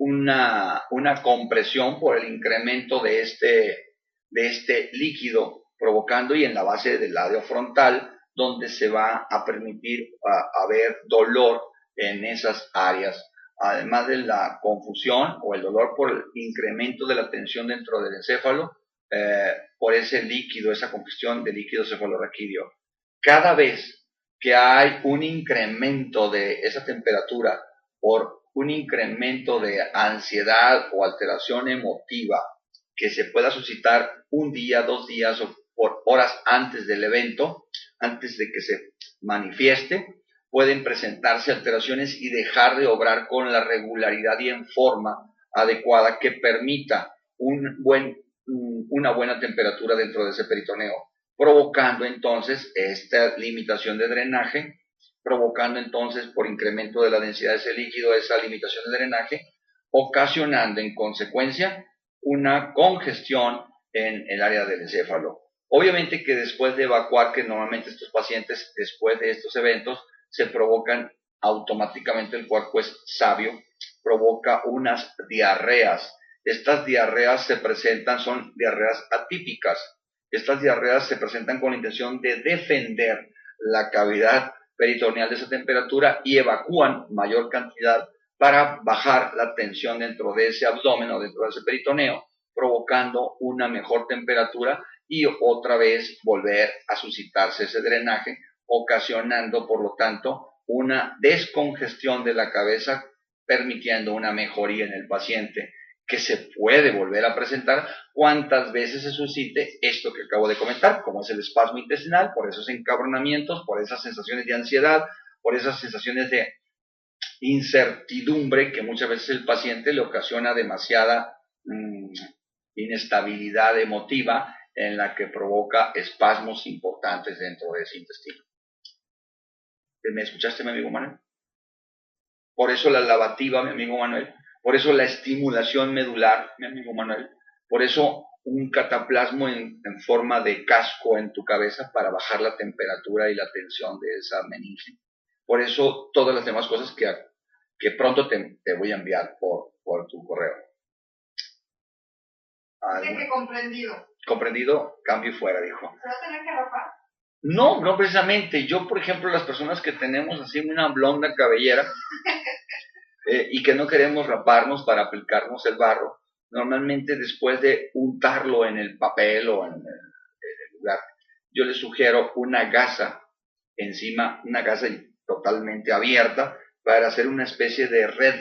una compresión por el incremento de este líquido, provocando y en la base del labio frontal, donde se va a permitir haber dolor en esas áreas, además de la confusión o el dolor por el incremento de la tensión dentro del encéfalo, por ese líquido, esa congestión de líquido cefalorraquídeo. Cada vez que hay un incremento de esa temperatura por un incremento de ansiedad o alteración emotiva que se pueda suscitar un día, 2 días o por horas antes del evento, antes de que se manifieste, pueden presentarse alteraciones y dejar de obrar con la regularidad y en forma adecuada que permita una buena temperatura dentro de ese peritoneo, provocando entonces esta limitación de drenaje, provocando entonces por incremento de la densidad de ese líquido esa limitación de drenaje, ocasionando en consecuencia una congestión en el área del encéfalo. Obviamente que después de evacuar, que normalmente estos pacientes después de estos eventos se provocan automáticamente, el cuerpo es sabio, provoca unas diarreas. Estas diarreas se presentan, son diarreas atípicas. Estas diarreas se presentan con la intención de defender la cavidad peritoneal de esa temperatura y evacúan mayor cantidad para bajar la tensión dentro de ese abdomen o dentro de ese peritoneo, provocando una mejor temperatura y otra vez volver a suscitarse ese drenaje, ocasionando por lo tanto una descongestión de la cabeza, permitiendo una mejoría en el paciente, que se puede volver a presentar cuantas veces se suscite esto que acabo de comentar, como es el espasmo intestinal, por esos encabronamientos, por esas sensaciones de ansiedad, por esas sensaciones de incertidumbre que muchas veces el paciente le ocasiona demasiada inestabilidad emotiva en la que provoca espasmos importantes dentro de ese intestino. ¿Me escuchaste, mi amigo Manuel? Por eso la lavativa, mi amigo Manuel. Por eso la estimulación medular, mi amigo Manuel. Por eso un cataplasmo en forma de casco en tu cabeza para bajar la temperatura y la tensión de esa meninge. Por eso todas las demás cosas que pronto te voy a enviar por tu correo. Dice que comprendido. Comprendido, cambio y fuera, dijo. ¿Se va a tener que rapar? No, no precisamente. Yo, por ejemplo, las personas que tenemos así una blonda cabellera y que no queremos raparnos para aplicarnos el barro, normalmente después de untarlo en el papel o en el lugar, yo les sugiero una gasa encima, una gasa totalmente abierta para hacer una especie de red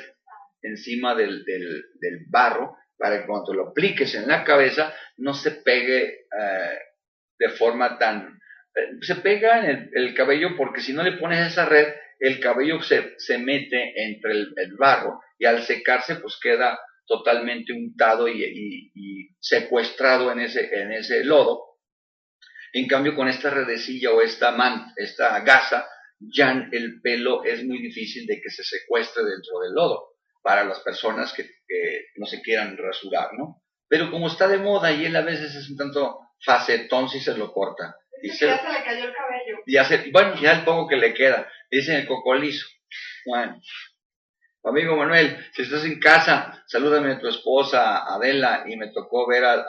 encima del barro, para que cuando lo apliques en la cabeza no se pegue de forma tan... se pega en el cabello, porque si no le pones esa red, el cabello se mete entre el barro y al secarse pues queda totalmente untado y secuestrado en ese lodo. En cambio, con esta redecilla o esta gasa, ya el pelo es muy difícil de que se secuestre dentro del lodo para las personas que no se quieran rasurar, ¿no? Pero como está de moda y él a veces es un tanto facetón, si se lo corta. Dice que ya se le cayó el cabello. Bueno, ya el poco que le queda. Dicen el cocolizo. Bueno, amigo Manuel, si estás en casa, salúdame a tu esposa Adela, y me tocó ver a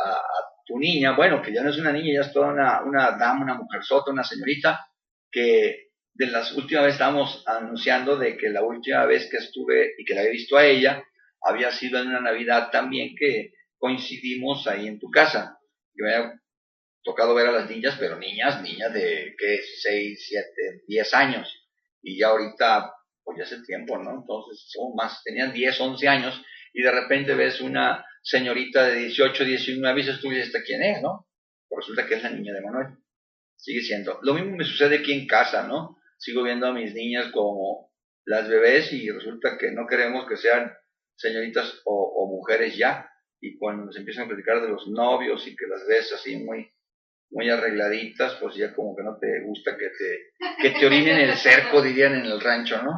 tu niña, bueno, que ya no es una niña, ya es toda una dama, una mujerzota, una señorita, que de las últimas veces estábamos anunciando de que la última vez que estuve y que la había visto a ella, había sido en una Navidad también que coincidimos ahí en tu casa. Yo me había tocado ver a las niñas, pero niñas de, ¿qué? 6, 7, 10 años, y ya ahorita, pues ya hace tiempo, ¿no? Entonces, son más, tenían 10, 11 años, y de repente ves una señorita de 18, 19, y dices tú, ¿y esta quién es, no? Pues resulta que es la niña de Manuel. Sigue siendo. Lo mismo me sucede aquí en casa, ¿no? Sigo viendo a mis niñas como las bebés y resulta que no queremos que sean señoritas o mujeres ya. Y cuando nos empiezan a platicar de los novios y que las ves así muy arregladitas, pues ya como que no te gusta que te orinen el cerco, dirían en el rancho, ¿no?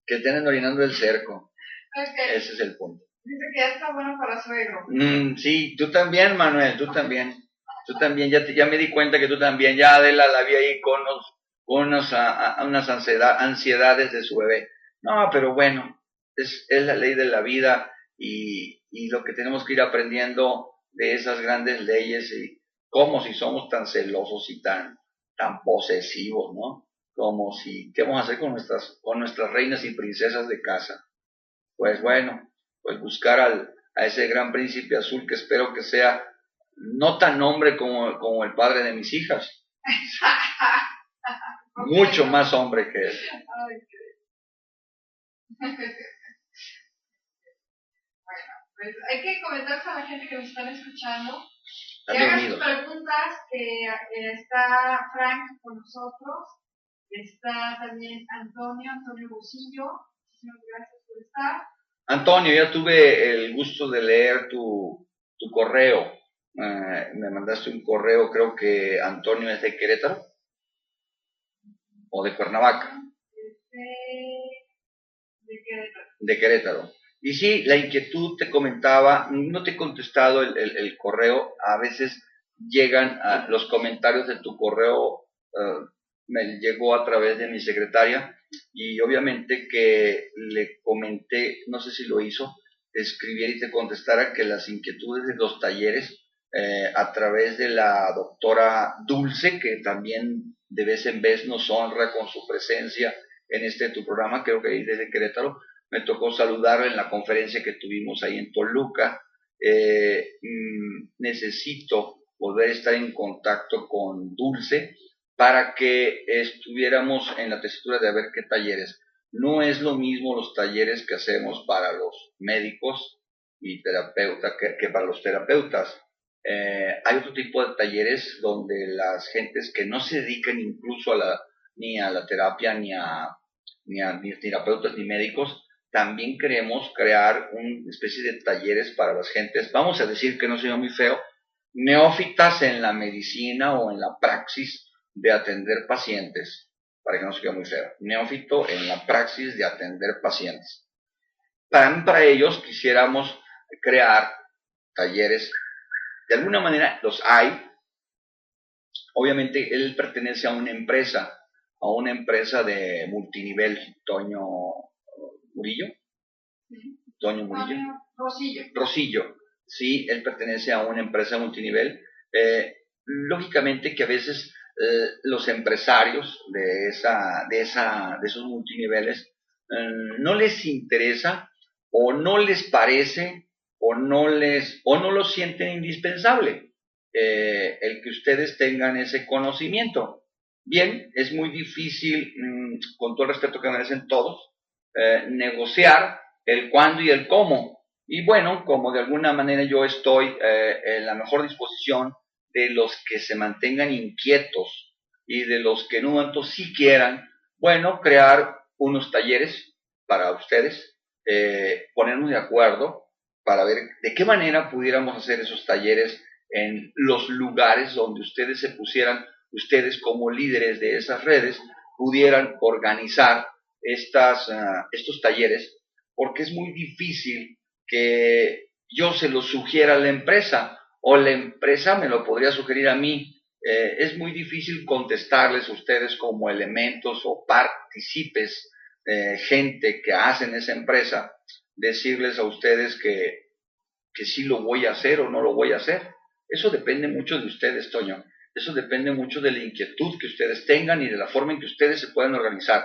Que te anden orinando el cerco. Okay. Ese es el punto. Dice que ya está bueno para suegro. Sí, tú también, Manuel, tú también. Tú también, ya me di cuenta que tú también, ya Adela la vi ahí con unas ansiedades de su bebé. No, pero bueno, es la ley de la vida y lo que tenemos que ir aprendiendo de esas grandes leyes y cómo si somos tan celosos y tan posesivos, ¿no? Como si, ¿qué vamos a hacer con nuestras reinas y princesas de casa? Pues bueno, pues buscar a ese gran príncipe azul que espero que sea no tan hombre como el padre de mis hijas, mucho más hombre que él. Bueno, pues hay que comentarse a la gente que nos están escuchando, que hagan sus preguntas, que está Frank con nosotros, está también Antonio Bucillo, muchísimas gracias por estar. Antonio, ya tuve el gusto de leer tu correo, me mandaste un correo, creo que Antonio es de Querétaro, o de Cuernavaca. De Querétaro. Y sí, la inquietud te comentaba, no te he contestado el correo, a veces llegan los comentarios de tu correo, me llegó a través de mi secretaria y obviamente que le comenté, no sé si lo hizo, escribiera y te contestara que las inquietudes de los talleres a través de la doctora Dulce, que también de vez en vez nos honra con su presencia en tu programa, creo que ahí desde Querétaro, me tocó saludarla en la conferencia que tuvimos ahí en Toluca. Necesito volver a estar en contacto con Dulce para que estuviéramos en la tesitura de ver qué talleres. No es lo mismo los talleres que hacemos para los médicos y terapeutas que para los terapeutas. Hay otro tipo de talleres donde las gentes que no se dedican incluso ni a la terapia ni terapeutas ni médicos, también queremos crear una especie de talleres para las gentes, vamos a decir que no sea muy feo, neófitas en la medicina o en la praxis de atender pacientes, para que no sea muy feo, neófito en la praxis de atender pacientes. Para ellos quisiéramos crear talleres, de alguna manera los hay, obviamente él pertenece a una empresa de multinivel, Toño Murillo. Sí. Toño Murillo. Rosillo. Sí, él pertenece a una empresa multinivel. Lógicamente que a veces los empresarios de esos multiniveles no les interesa o no les parece o no lo sienten indispensable el que ustedes tengan ese conocimiento. Bien, es muy difícil, con todo el respeto que merecen todos, negociar el cuándo y el cómo. Y bueno, como de alguna manera yo estoy en la mejor disposición de los que se mantengan inquietos y de los que no tanto sí quieran, bueno, crear unos talleres para ustedes, ponernos de acuerdo para ver de qué manera pudiéramos hacer esos talleres en los lugares donde ustedes se pusieran, ustedes como líderes de esas redes, pudieran organizar estos talleres, porque es muy difícil que yo se lo sugiera a la empresa o la empresa me lo podría sugerir a mí. Es muy difícil contestarles a ustedes como elementos o partícipes, gente que hacen esa empresa, decirles a ustedes que sí lo voy a hacer o no lo voy a hacer. Eso depende mucho de ustedes, Toño. Eso depende mucho de la inquietud que ustedes tengan y de la forma en que ustedes se puedan organizar.